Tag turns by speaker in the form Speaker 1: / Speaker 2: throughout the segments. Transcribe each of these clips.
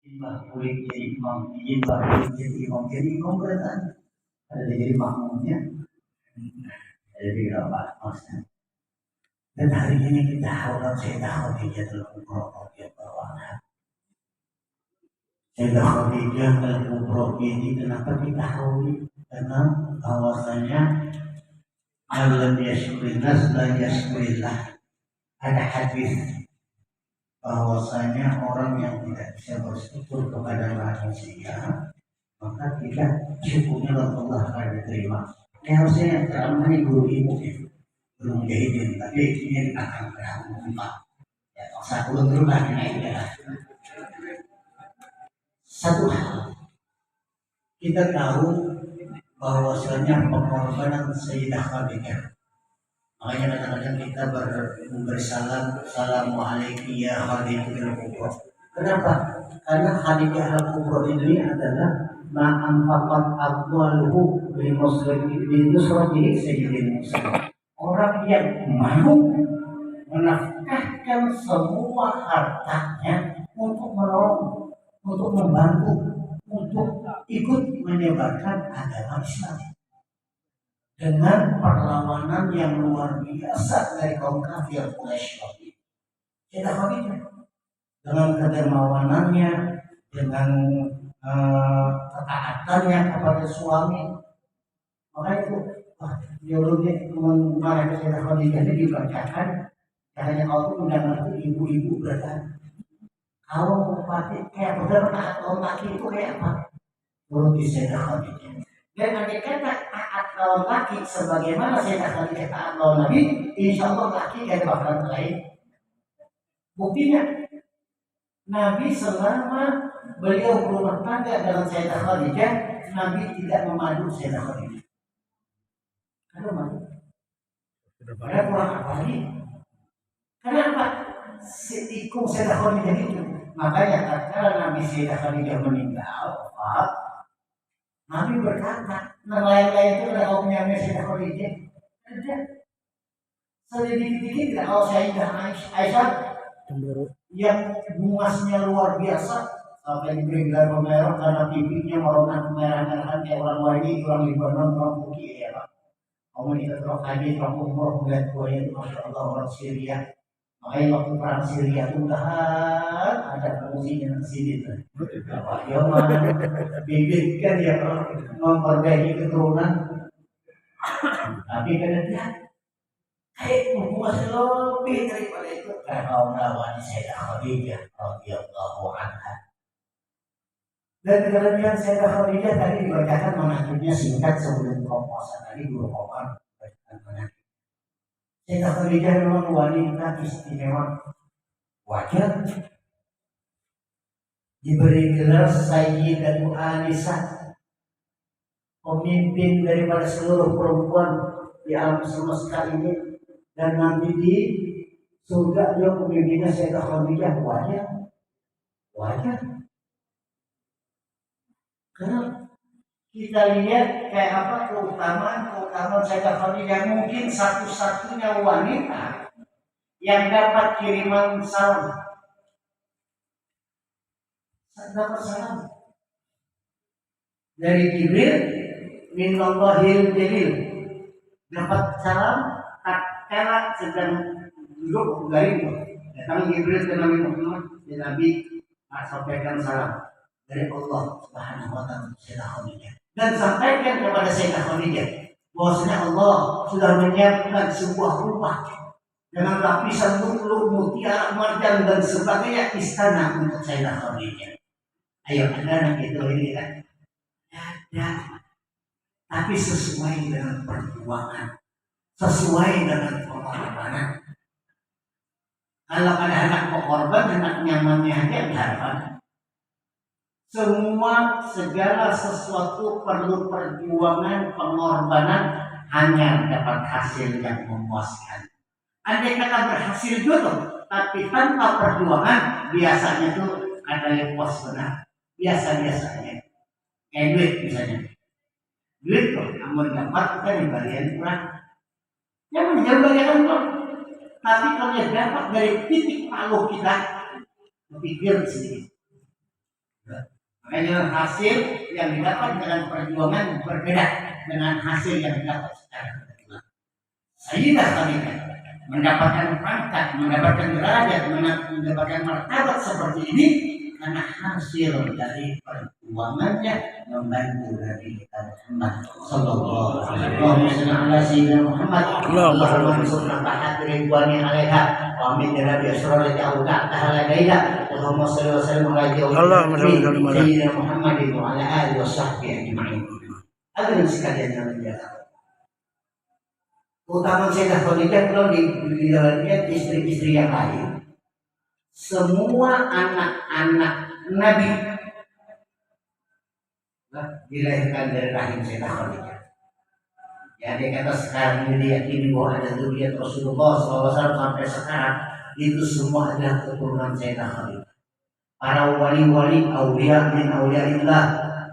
Speaker 1: Imam boleh jadi imam, imam boleh jadi imam berat. Ada jadi makmumnya, jadi apa maksudnya. Dan hari ini kita harus saya tahu dia telah kubroh dia bawahan. Saya tahu dia telah kubroh ini kenapa kita tahu? Karena bahwasanya alam yashkurillah la yashkurillah. Ada hadis bahwasanya orang yang tidak bisa bersyukur kepada manusia maka tidak syukurnya Allah akan diterima. Harusnya selama ini guru ibu belum jahilin, tapi ini akan berhampa. Ya, satu dulu lah ini ya. Satu hal kita tahu bahwasanya pengorbanan Sayyidah Khadijah. Makanya kadang-kadang kita bersalam, Assalamualaikum ya Khadijah al-Kubra. Kenapa? Karena Khadijah al-Kubra ini adalah ma'amfakat abwaluhu bi muslimin bi nusratihi sayyidil muslimin. Orang yang mau menafkahkan semua hartanya untuk menolong, untuk membantu, untuk ikut menyebarkan agama Islam dengan perlawanan yang luar biasa dari kaum kafir Quraisy. Kita Khadijah dengan kedermawanannya, dengan ketaatannya kepada suami, makanya itu biologi kemarin Sayyidah Khadijah ini dibacakan. Hanya kau tuh udah ngerti ibu-ibu berkata, kalau mati kayak bener taat laki itu kayak apa? Menurut Sayyidah Khadijah. Dan andai kata taat lawan laki sebagaimana Sayyidah Khadijah taat lawan Nabi, insya Allah laki gak ada bakalan lain. Buktinya Nabi selama beliau berumah tangga dengan Sayyidah Khadijah, Nabi tidak memadu Sayyidah Khadijah. Karena madu. Karena kurang apa lagi? Kenapa? Setikung Sayyidah Khadijah itu. Makanya tatkala Nabi Sayyidah Khadijah meninggal, Nabi berkata, nelayan-nelayan itu adalah kaumnya Sayyidah Khadijah. Ada. Sedikit-sedikit tidak kalau Sayyidah Aisyah yang bungasnya luar biasa sampai diberi gelar pemerah karena pipinya meronah kemerah-merahan kayak orang wali, orang Libanon, orang Turki ya Pak. Kamu kita terus haji, orang umur melihat buaya itu Masya Allah orang Syria. Makanya waktu perang Syria itu tahan ada pengungsinya di sini tuh. Pak Yoman bibitkan ya memperbaiki keturunan. Tapi karena dia masih lebih daripada itu karena wanita Sayyidah Khadijah radhiyallahu anha. Dan kelebihan Sayyidah Khadijah tadi dibacakan menakibnya singkat sebelum komposan tadi 2 komar bacakan menakib. Sayyidah Khadijah memang wanita istimewa, wajar diberi gelar Sayyidatu Anisah, pemimpin daripada seluruh perempuan di alam semesta ini. Dan nanti di surga dia pemimpinnya Sayyidah Khadijah, wajar. Karena kita lihat kayak apa keutamaan Sayyidah Khadijah, mungkin satu-satunya wanita yang dapat kiriman salam. Dapat salam dari Jibril minallahil jalil, dapat salam tatkala sedang duduk garing, datang Jibril ke Nabi Muhammad dan Nabi sampaikan salam dari Allah Subhanahu wa taala Sayyidah Khadijah, dan sampaikan kepada Sayyidah Khadijah bahwasanya Allah sudah menyiapkan sebuah rumah dengan lapisan lu'lu', mutiara, marjan dan sebagainya istana untuk Sayyidah Khadijah. Ayo ada itu ini kan? Ada. Tapi sesuai dengan perjuangan, sesuai dengan pengorbanan. Kalau ada anak pengorban, anak nyamannya aja diharapkan. Semua segala sesuatu perlu perjuangan, pengorbanan, hanya dapat hasil yang memuaskan. Andai kata berhasil juga, tapi tanpa perjuangan, biasanya tuh ada yang puas benar. Biasa-biasanya. Kayak duit misalnya. Duit tuh, namun dapat kita di bagian kurang. Jangan jauh bagian kurang. Tapi kalau dapat dari titik paluh kita, berpikir sedikit. Makanya hasil yang didapat dengan perjuangan berbeda dengan hasil yang didapat secara kebetulan. Sayyidah Khadijah mendapatkan pangkat, mendapatkan derajat, mendapatkan martabat seperti ini karena hasil dari perjuangannya membantu Nabi kita Muhammad sallallahu alaihi wasallam. Allahumma salli ala ridwani alaiha wa min nabi asrar ta'ala ta'ala laila. Allahumma salli wa sallim ala sayyidina Muhammadin wa ala alihi wa sahbihi ajma'in. Hadirin sekalian yang dimuliakan, utama Sayyidah Khadijah kalau dilihat istri-istri yang lain, semua anak-anak Nabi dilahirkan dari rahim Sayyidah Khadijah. Jadi kata sekarang ini diyakini bahwa ada zuriat Rasulullah SAW sampai sekarang itu semua adalah keturunan Sayyidah Khadijah. Para wali-wali, aulia min auliaillah,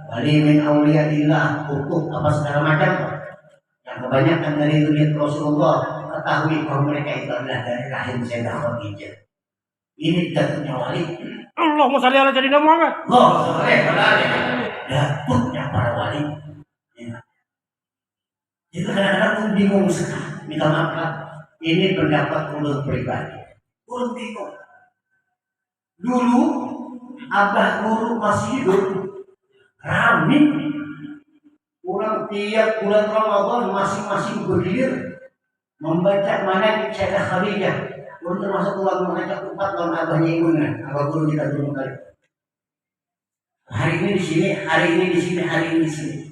Speaker 1: wali min auliaillah, hukum apa segala macam, yang kebanyakan dari zuriat Rasulullah, ketahui bahwa mereka itu adalah dari rahim Sayyidah Khadijah. Ini datuknya wali.
Speaker 2: Allahumma shalli ala sayyidina Muhammad.
Speaker 1: Allahumma shalli ala datuknya para wali. Itu kadang-kadang pun bingung sekali. Minta maaf, ini pendapat ulun pribadi. Ulun bingung. Dulu abah guru masih hidup, rame. Orang tiap bulan Ramadan masing-masing bergilir membaca manaqib Sayyidah Khadijah. Ulun termasuk ulang mengajak 4 tahun abahnya ibunya, abah guru kita dulu kali. Hari ini di sini, hari ini di sini, hari ini di sini.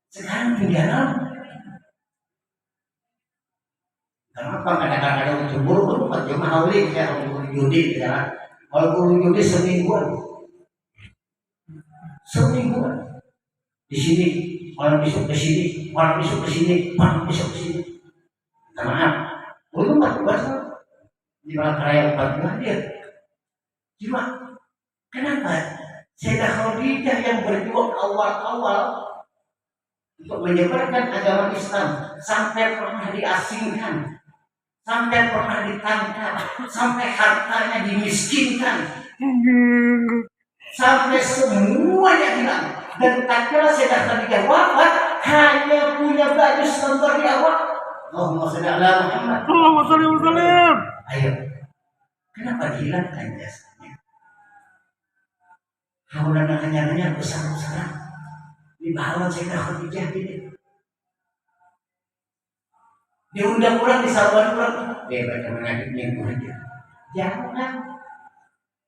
Speaker 1: Sekarang tinggal. Kenapa kadang-kadang cemburu pun buat jemaah hauli ya untuk judi ya. Kalau guru judi semingguan di sini, orang besok ke sini, orang besok ke sini, orang besok ke sini. Maaf, belum bahasa di mana kerajaan Baghdad dia. Cuma kenapa Sayyidah Khadijah yang berjuang awal-awal untuk menyebarkan agama Islam sampai pernah diasingkan, sampai pernah ditangkap, sampai hartanya dimiskinkan, sampai semuanya hilang. Dan tatkala Sayyidah Khadijah wafat, hanya punya baju selembar di awal. Allahumma shalli ala Muhammad.
Speaker 2: Allahumma shalli wa sallim.
Speaker 1: Ayo, kenapa dihilangkan jasanya? Haulan hanya besar-besaran di bawah Sayyidah Khadijah ini. Diundang orang di sahabat orang, dia baca mengaji minggu aja. Jangan.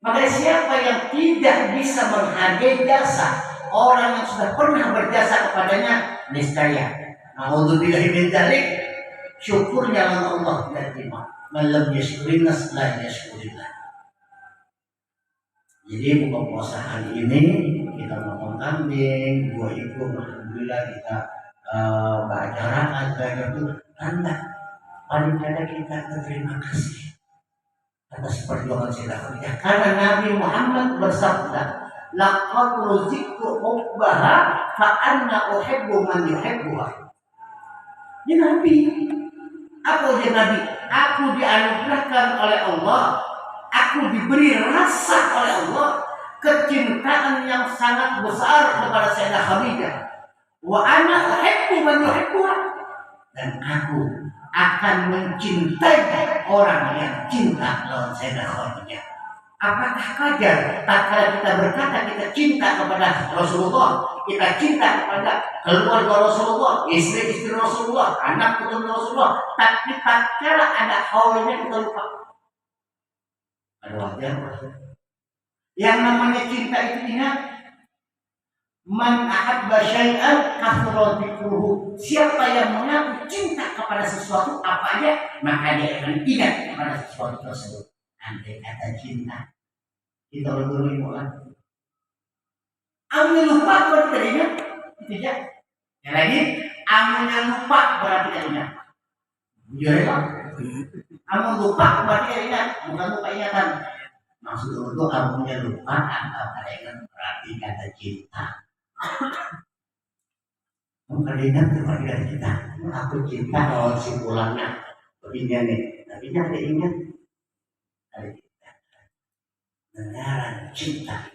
Speaker 1: Maka siapa yang tidak bisa menghargai jasa orang yang sudah pernah berjasa kepadanya, niscaya naudzubillahi min dzalik, syukurnya Allah tidak terima. Malam yashkurinnas la yashkurillah. Jadi buka puasa hari ini kita makan kambing, buah itu alhamdulillah kita bacarakan belajar itu tanda paling kada kita berterima kasih atas perjuangan Sayyidah Khadijah. Karena Nabi Muhammad bersabda, laqad ruziqtu hubbaha fa anna uhibbu man yuhibbuha. Ya Nabi, aku ya Nabi, aku dianugerahkan oleh Allah, aku diberi rasa oleh Allah kecintaan yang sangat besar kepada Sayyidah Khadijah. Wa ana uhibbu man yuhibbuha, dan aku akan mencintai orang yang cinta lawan Sayyidah Khadijah. Apakah wajar tatkala kita berkata kita cinta kepada Rasulullah, kita cinta kepada keluarga Rasulullah, istri-istri Rasulullah, anak keturunan Rasulullah, tapi tatkala ada haulnya kita lupa? Ada wajar. Yang namanya cinta itu ingat, man ahabba syai'an kathura dzikruhu. Siapa yang mengaku cinta kepada sesuatu apa aja, maka dia akan ingat kepada sesuatu tersebut. Andai kata cinta, kita berdua orang. Amun lupa berarti tidak ingat, itu ya. Yang lagi, amun lupa berarti tidak ingat. Jujur ya, amun lupa berarti tidak ingat, bukan lupa ingatan. Maksud itu amunnya lupa atau ada ingat berarti kata cinta. Bukan ingat berarti kata cinta. Aku cinta lawan si pulangnya, begini nih, tapi ada ingat. Benaran cinta.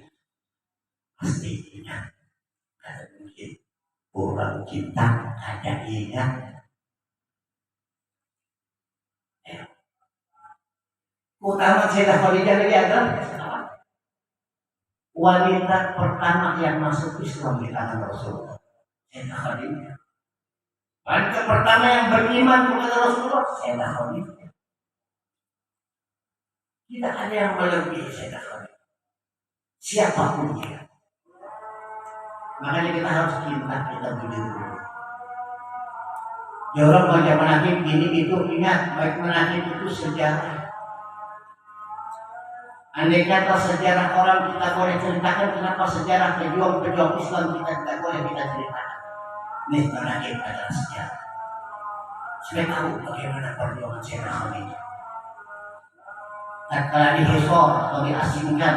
Speaker 1: pasti ingat. Kata mungkin orang cinta ada ingat. Utama Sayyidah Khadijah lagi adalah wanita pertama yang masuk Islam di tangan Rasulullah. Sayyidah Khadijah. Wanita pertama yang beriman kepada Rasulullah. Sayyidah Khadijah. Tidak ada yang melebihi Sayyidah Khadijah. Siapapun dia. Makanya kita harus cinta kita dulu. Ya orang baca menakib ini itu ingat, baik menakib itu sejarah. Andai kata sejarah orang kita boleh ceritakan, kenapa sejarah pejuang-pejuang Islam kita tidak boleh kita ceritakan? Ini menakib adalah sejarah. Supaya tahu bagaimana perjuangan Sayyidah Khadijah. Tatkala dihisor atau diasingkan,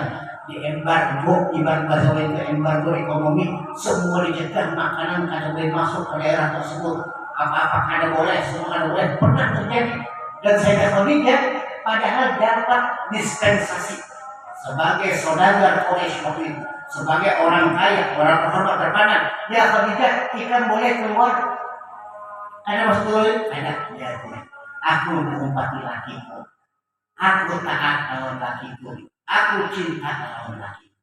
Speaker 1: diembargo, ibarat bahasa itu embargo ekonomi, semua dicegah, makanan kada boleh masuk ke daerah tersebut, apa-apa kada boleh, semua kada boleh, pernah terjadi. Dan Sayyidah Khadijah padahal dapat dispensasi sebagai saudagar Quraisy waktu itu, sebagai orang kaya, orang terhormat terpandang. Ya Khadijah, ikan boleh keluar, ada masuk dulu, ada, ya, aku mengumpati lakiku, aku taat lawan lakiku, aku cinta lawan lakiku.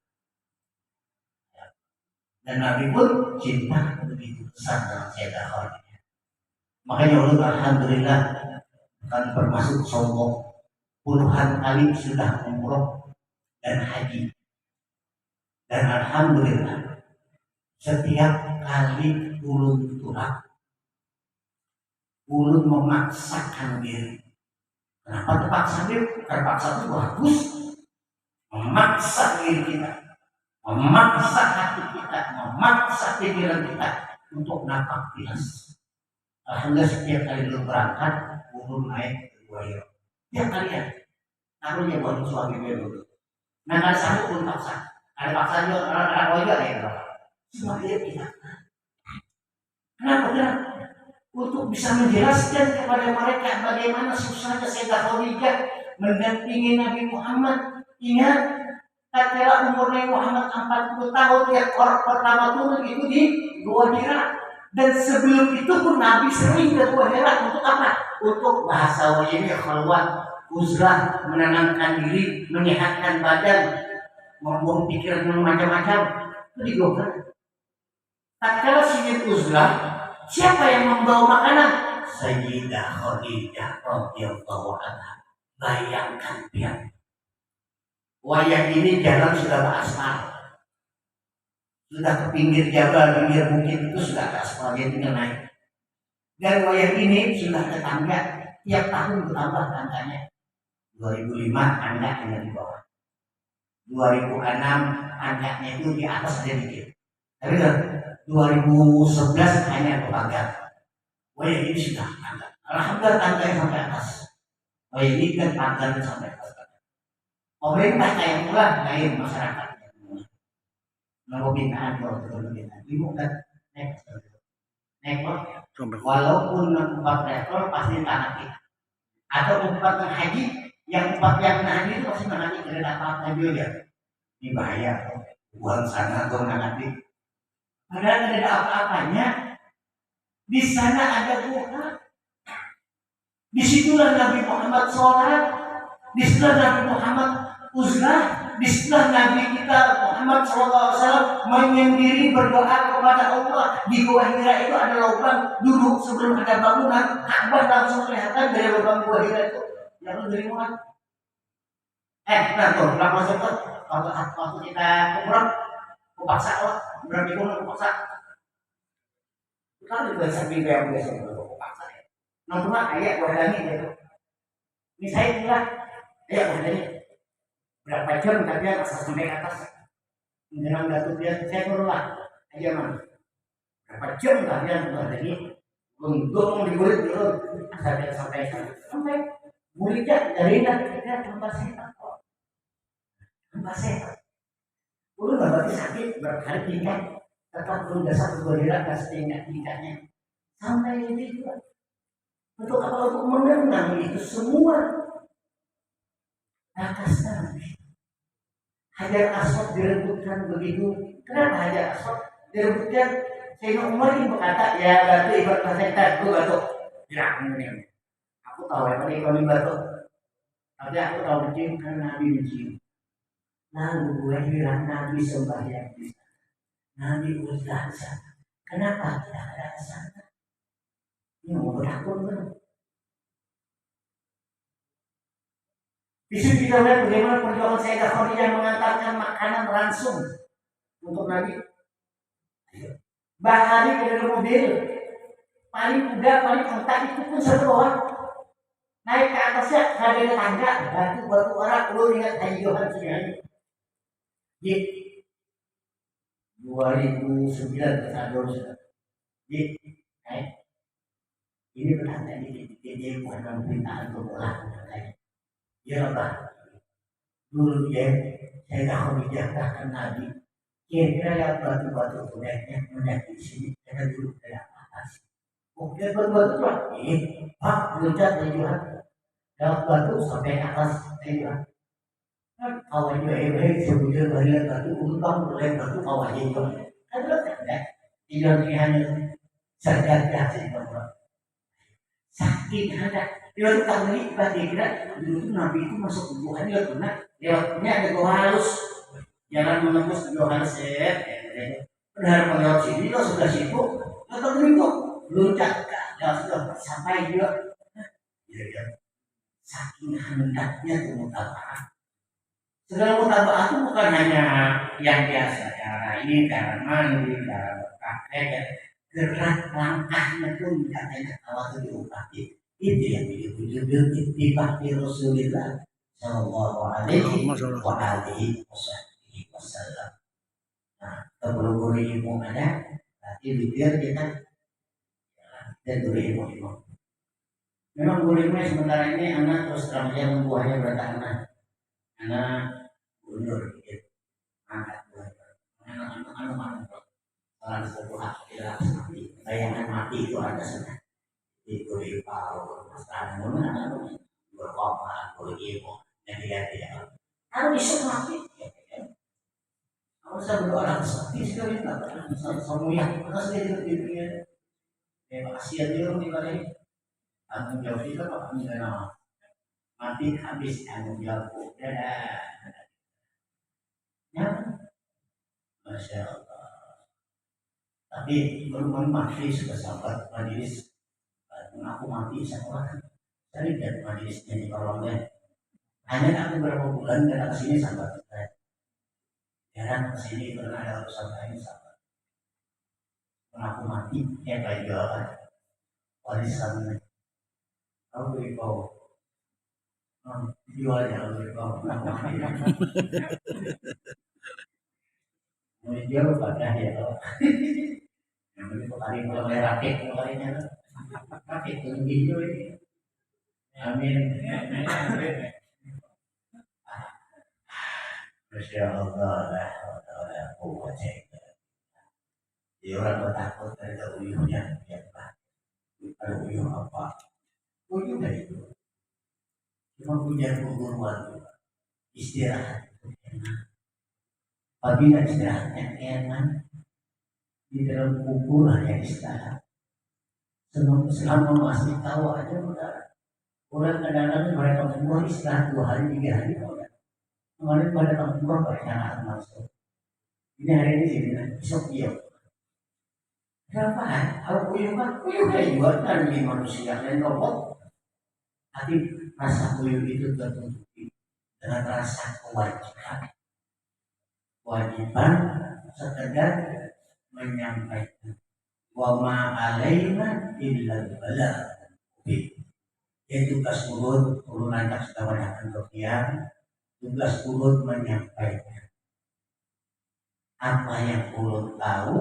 Speaker 1: Dan Nabi pun cinta begitu besar dengan Sayyidah Khadijah. Makanya Allah alhamdulillah bukan bermaksud sombong, puluhan kali sudah umroh dan haji. Dan alhamdulillah setiap kali ulun turun, ulun memaksakan diri. Kenapa terpaksa diri? Terpaksa itu bagus. Memaksa diri kita, memaksa hati kita, memaksa pikiran kita untuk napak tilas. Alhamdulillah setiap kali lu berangkat, ulun naik ke buaya. Tiap kali ya, taruhnya buat suami gue dulu. Nah kali satu pun paksa, ada paksa juga orang buaya ada yang berapa. Semua dia tidak. Kenapa? Untuk bisa menjelaskan kepada mereka bagaimana susahnya Sayyidah Khadijah mendampingi Nabi Muhammad. Ingat, tatkala umur Nabi Muhammad 40 tahun, dia pertama turun itu di Gua Hira. Dan sebelum itu pun Nabi sering ke Gua Hira untuk apa? Untuk bahasa wajibnya khalwat, uzlah, menenangkan diri, menyehatkan badan, membuang pikiran macam-macam. Itu di Gua Hira. Tatkala sini uzlah, siapa yang membawa makanan? Sayyidah Khadijah radhiyallahu anha. Bayangkan dia. Wayang ini jalan sudah beraspal. Sudah ke pinggir jabal, pinggir bukit itu sudah ke aspal, dia tinggal naik. Dan wayang ini sudah ke tangga, tiap tahun bertambah tangganya. 2005 tangga hanya di bawah. 2006 tangganya itu di atas ada dikit. Tapi 2011 hanya ke pagar. Wayang ini sudah tangga. Alhamdulillah tangganya sampai atas. Wayang ini kan pagar sampai atas. Pemerintah kayak pula lain masyarakat. Mau binaan kalau binaan, ibu kan naik walaupun 4 level pasti tanah kita. Atau 4 haji, yang 4 yang haji itu pasti nanti kereta apa juga dibayar, uang sana atau nanti. Padahal tidak ada apa-apanya. Di sana ada gua. Disitulah Nabi Muhammad sholat, disitulah Nabi Muhammad uzlah, disitulah Nabi kita Muhammad SAW menyendiri berdoa kepada Allah. Di Gua Hira itu ada lubang, duduk sebelum ada bangunan, Ka'bah langsung kelihatan dari lubang Gua Hira itu. Yang dari mana? Nah tuh, masuk tuh. Waktu kita umrah, kupaksa Allah, berarti gua kupaksa. Kan juga sambil yang biasa kupaksa. Nonton ayat Gua Hira gitu. Ini saya bilang, ayat Gua Hira. Berapa jam tapi dia masa sampai ke atas menjelang Datuk dia saya turunlah aja man berapa jam kalian berdiri untuk digurit dulu sampai muridnya dari kita tambah sehat udah nggak berarti sakit berkali tingkat tetap belum dasar berbeda dan tingkatnya sampai itu juga untuk apa untuk mengenang itu semua atas tanah. Hajar Aswad direbutkan begitu. Kenapa Hajar Aswad direbutkan? Sayyidina Umar ini berkata, ya batu ibarat masyarakat, itu batu. Tidak, ini. Aku tahu apa ini batu. Tapi aku tahu mencium karena Nabi mencium. Lalu gue bilang Nabi sembahyang di sana. Nabi uzlah di sana. Kenapa tidak ada di sana? Ini mau bertakun kan? Bisa kita lihat bagaimana perjuangan Sayyidah Khadijah mengantarkan makanan langsung untuk Nabi. Bahari ke dalam mobil, paling kuda, paling onta itu pun satu orang. Naik ke atasnya, ada tangga, batu-batu orang, lu ingat ayuhan sini. Di 2009 bersadar sudah. Di, ini bertanda ini bukan pemerintahan pemula. Ya Allah, dulu ya, saya tahu dijagakan Nabi. Kira-kira yang batu-batu budaknya mendaki sini, karena dulu tidak atas. Mungkin batu-batu lagi, Pak, loncat tujuan. Dalam batu sampai atas tujuan. Kawan juga hebat, sebelum balik batu, umpang boleh batu kawan juga. Kan tidak, tidak hanya sadar kasih bapak. Sakit ada. Dia tuh tak beli kira dulu tuh Nabi itu masuk tubuhan dia pernah lewatnya ada gua halus. Jalan menembus gua halus ya. Benar melewat sini lo sudah sibuk atau berikut loncat ya sudah sampai dia. Ya, saking hendaknya tuh mutabah. Segala mutabah itu bukan hanya yang biasa cara ini, cara mandi, cara berpakaian, ya. Gerak langkahnya pun katanya khawatir diobati. Itu yang diwujudkan ittifaqi Rasulullah sallallahu alaihi wasallam. Nah, kalau guru ilmu ada, berarti bibir kita dan guru ilmu. Memang guru ilmu sementara ini anak terus terang saja membuahnya bertahan. Anak mundur, gitu. Angkat buahnya. Anak-anak salah satu hak tidak mati. Bayangan mati itu ada sana. Itu di pau, sekarang mana berkorban, berilmu, yang tidak. Kalau bisa mati, kalau saya berdoa seperti sekali tak semua yang harus dia. Terima kasih dia di balik. Tanggung jawab kita apa enggak mati habis tanggung jawab. Dadah. Ya, Masya Allah. Tapi belum mati sudah sahabat majelis. Aku mati sekolah saya lihat majelisnya di parlemen hanya aku beberapa bulan datang ke sini sahabat saya jarang ke sini pernah ada urusan lain sahabat aku mati ya kayak jualan warisan aku beritahu jualnya aku beritahu aku mati mau jual pada ya yang ini kali mulai rakit kalinya rakit lebih itu amin. Masya Allah, la quwwata illa billah. Dia orang takut ada uyuhnya, ya Pak. Ada uyuh apa? Uyuh dari itu. Cuma punya keguruan, istirahat itu enak. Apabila istirahatnya enak, di dalam kubur hanya istirahat. Selama masih tahu aja udah. Orang kadang-kadang mereka semua istirahat 2 hari 3 hari. Kemarin pada tahun perjalanan masuk. Ini hari ini sini, besok dia. Kenapa? Kalau uyuh kayak juga kan di manusia dan robot. Tapi rasa uyuh itu tertutupi dengan rasa kewajiban. Kewajiban sekedar menyampaikan. Wa ma alaina illa al-balagh. Yaitu tugas urut turunan tak sedang kemudian tugas urut menyampaikan apa yang urut tahu,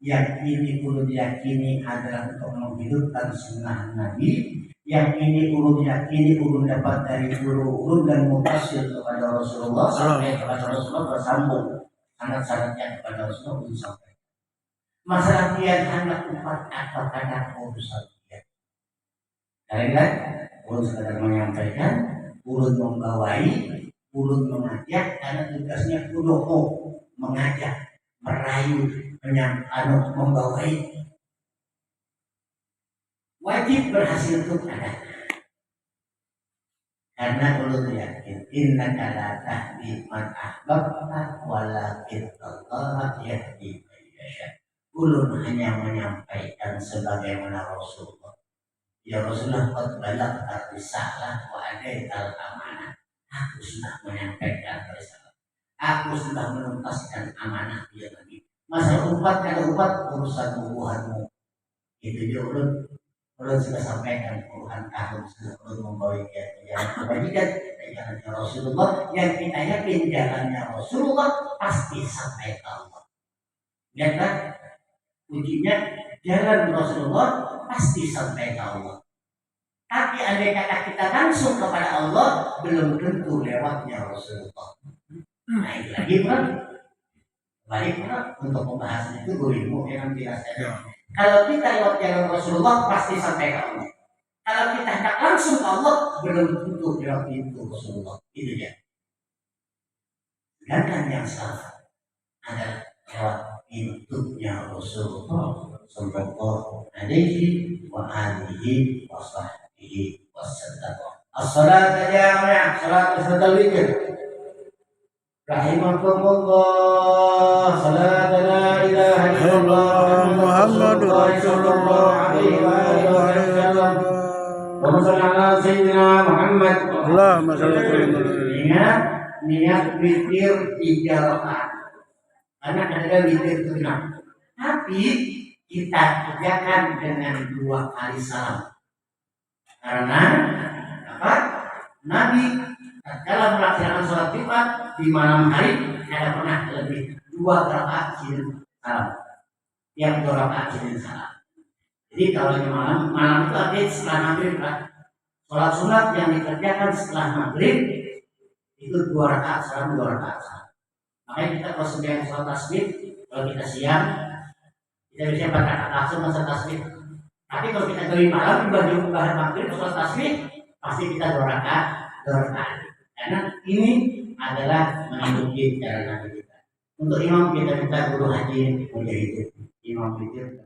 Speaker 1: yang ini urut yakini adalah untuk menghidupkan sunnah Nabi, yang ini urut yakini urut dapat dari guru urut dan mutasil kepada Rasulullah sampai kepada Rasulullah bersambung sangat-sangatnya kepada Rasulullah sampai masalah dia hanya 4 kata kata urusan dia. Kalian urut sekadar menyampaikan, urut membawai, ulun mengajak karena tugasnya kudoho mengajak, merayu, membawai. Wajib berhasil untuk ada. Karena ulun yakin innaka la tahdi man ahbabta walakin Allah yahdi man yasha. Ulun hanya menyampaikan sebagaimana Rasulullah. Ya Rasulullah qad balagta risalah wa adaital amanah. Aku sudah menyampaikan risalah. Aku sudah menuntaskan amanah dia Nabi. Masa umat kada umat urusan hubunganmu. Itu dia ulun sudah sampaikan puluhan tahun sudah membawa kebajikan jalannya Rasulullah yang kita yakin jalannya Rasulullah pasti sampai ke Allah. Lihatlah kuncinya jalan Rasulullah pasti sampai ke Allah. Tapi andai kata kita langsung kepada Allah belum tentu lewatnya Rasulullah. Nah itu lagi kan balik untuk membahas itu gurimu yang dirasa. Kalau kita lewat jalan Rasulullah pasti sampai ke Allah. Kalau kita hendak langsung ke Allah belum tentu lewat pintu Rasulullah. Itu dia. Sedangkan yang salah adalah lewat pintunya Rasulullah Sallallahu Alaihi wa alihi wa sahbihi wasallam. As-salatu jami'ah, salat beserta witir. Rahimakumullah, salat la ilaha illallah Muhammadur Rasulullah alaihi wa alihi wasallam. Wa sallallahu sayyidina Muhammad.
Speaker 3: Allahumma shalli ala
Speaker 1: Niat witir 3 rakaat. Karena ada witir itu 6. Tapi kita kerjakan dengan 2 kali salam. Karena apa? Nabi dalam melaksanakan sholat Jumat di malam hari tidak pernah lebih 2 rakaat salam. Yang 2 rakaat salam. Jadi kalau di malam itu artinya setelah maghrib lah. Sholat sunat yang dikerjakan setelah maghrib itu 2 rakaat salam, 2 rakaat salam. Makanya kita kalau sedang sholat tasbih, kalau kita siang kita bisa 4 rakaat langsung masa tasbih. Tapi kalau kita dari malam dibanding bahan maghrib sholat tasbih pasti kita 2 rakaat. Karena ini adalah mengikuti cara Nabi kita. Untuk imam kita guru haji menjadi imam fikir.